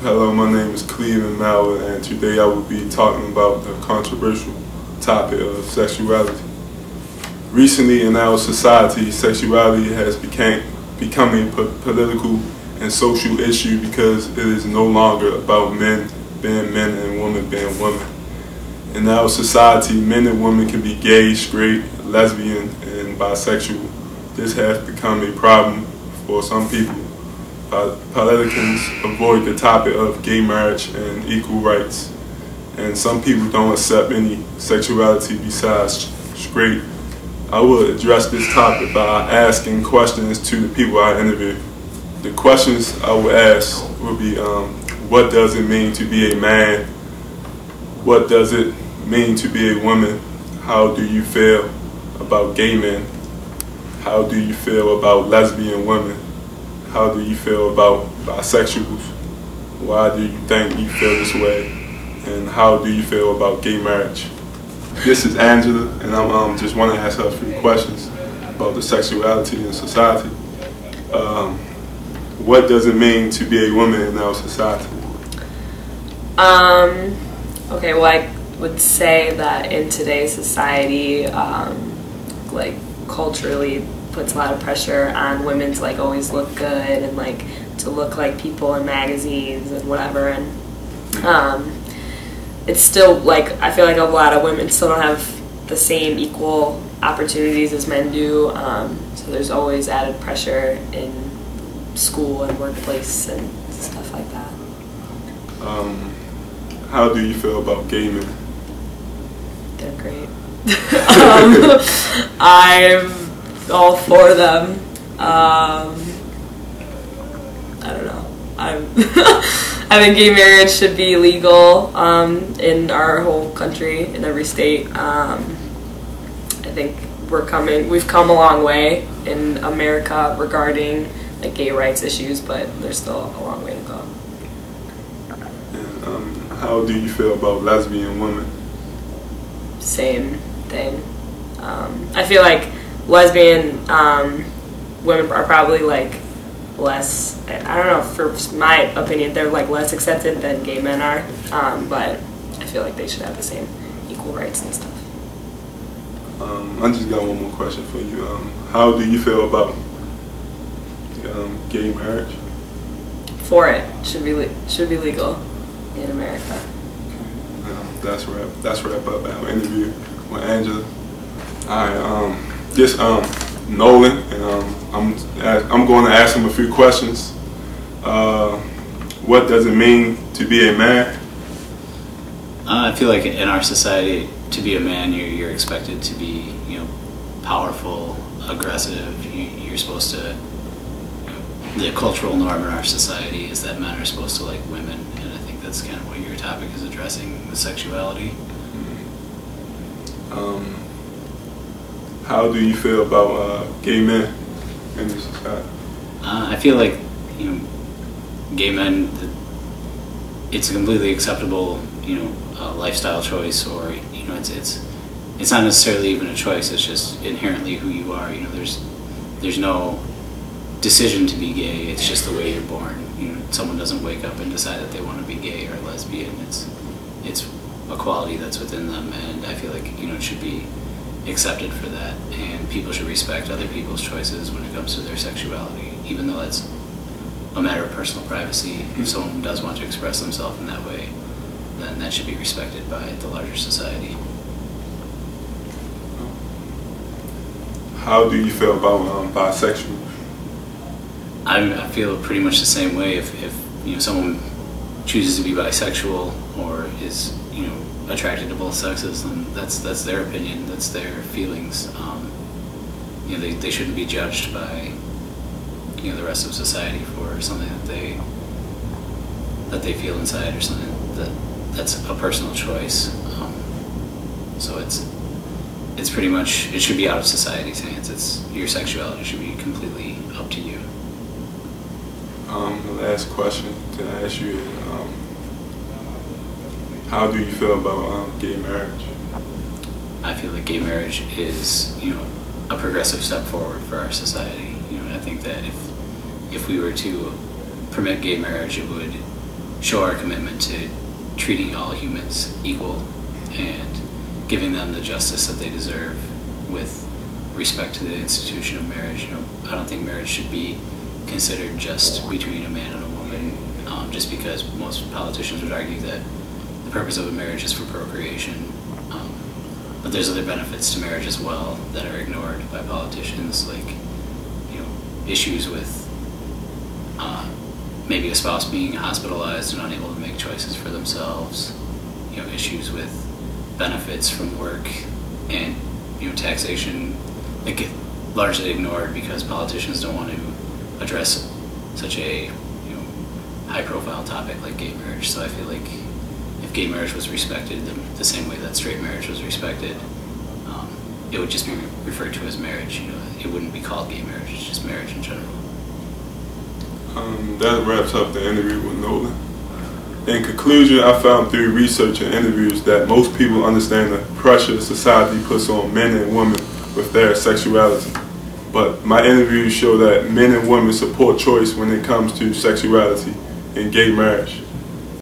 Hello, my name is Melvin, and today I will be talking about the controversial topic of sexuality. Recently in our society, sexuality has become a political and social issue because it is no longer about men being men and women being women. In our society, men and women can be gay, straight, lesbian, and bisexual. This has become a problem for some people. Politicians avoid the topic of gay marriage and equal rights, and some people don't accept any sexuality besides straight. I will address this topic by asking questions to the people I interview. The questions I will ask will be, what does it mean to be a man? What does it mean to be a woman? How do you feel about gay men? How do you feel about lesbian women? How do you feel about bisexuals? Why do you think you feel this way? And how do you feel about gay marriage? This is Angela, and I just want to ask her a few questions about the sexuality in society. What does it mean to be a woman in our society? Okay, well, I would say that in today's society, like culturally, puts a lot of pressure on women to like always look good and like to look like people in magazines and whatever, and it's still like I feel like a lot of women still don't have the same equal opportunities as men do, so there's always added pressure in school and workplace and stuff like that. How do you feel about gay men? They're great. I'm all for them. I don't know. I think gay marriage should be legal in our whole country, in every state. I think we've come a long way in America regarding like gay rights issues, but there's still a long way to go. And, how do you feel about lesbian women? Same thing. I feel like lesbian women are probably like less, I don't know, for my opinion, they're like less accepted than gay men are, but I feel like they should have the same equal rights and stuff. I just got one more question for you. How do you feel about gay marriage? For it, should be legal in America. That's wrap up our interview with Angela. This Nolan, and I'm going to ask him a few questions. What does it mean to be a man? I feel like in our society, to be a man, you're expected to be, powerful, aggressive. You're supposed to. The cultural norm in our society is that men are supposed to like women, and I think that's kind of what your topic is addressing, with sexuality. How do you feel about gay men in this society? I feel like, gay men, it's a completely acceptable, lifestyle choice, or it's not necessarily even a choice. It's just inherently who you are. There's no decision to be gay. It's just the way you're born. Someone doesn't wake up and decide that they want to be gay or lesbian. It's a quality that's within them, and I feel like it should be accepted for that, and people should respect other people's choices when it comes to their sexuality, even though that's a matter of personal privacy. If someone does want to express themselves in that way, then that should be respected by the larger society. How do you feel about bisexual? I feel pretty much the same way. If someone chooses to be bisexual or is attracted to both sexes, then that's their opinion, that's their feelings. They shouldn't be judged by the rest of society for something that they feel inside, or something that's a personal choice. So it's pretty much, it should be out of society's hands. Your sexuality should be completely up to you. The last question to ask you is, how do you feel about gay marriage? I feel like gay marriage is, a progressive step forward for our society. I think that if we were to permit gay marriage, it would show our commitment to treating all humans equal and giving them the justice that they deserve with respect to the institution of marriage. You know, I don't think marriage should be considered just between a man and a woman, just because most politicians would argue that the purpose of a marriage is for procreation. But there's other benefits to marriage as well that are ignored by politicians, like, you know, issues with maybe a spouse being hospitalized and unable to make choices for themselves, you know, issues with benefits from work, and, you know, taxation that get largely ignored because politicians don't want to address such a, you know, high-profile topic like gay marriage. So I feel like if gay marriage was respected the same way that straight marriage was respected, it would just be referred to as marriage. You know, it wouldn't be called gay marriage. It's just marriage in general. That wraps up the interview with Nolan. In conclusion, I found through research and interviews that most people understand the pressure society puts on men and women with their sexuality. But my interviews show that men and women support choice when it comes to sexuality and gay marriage.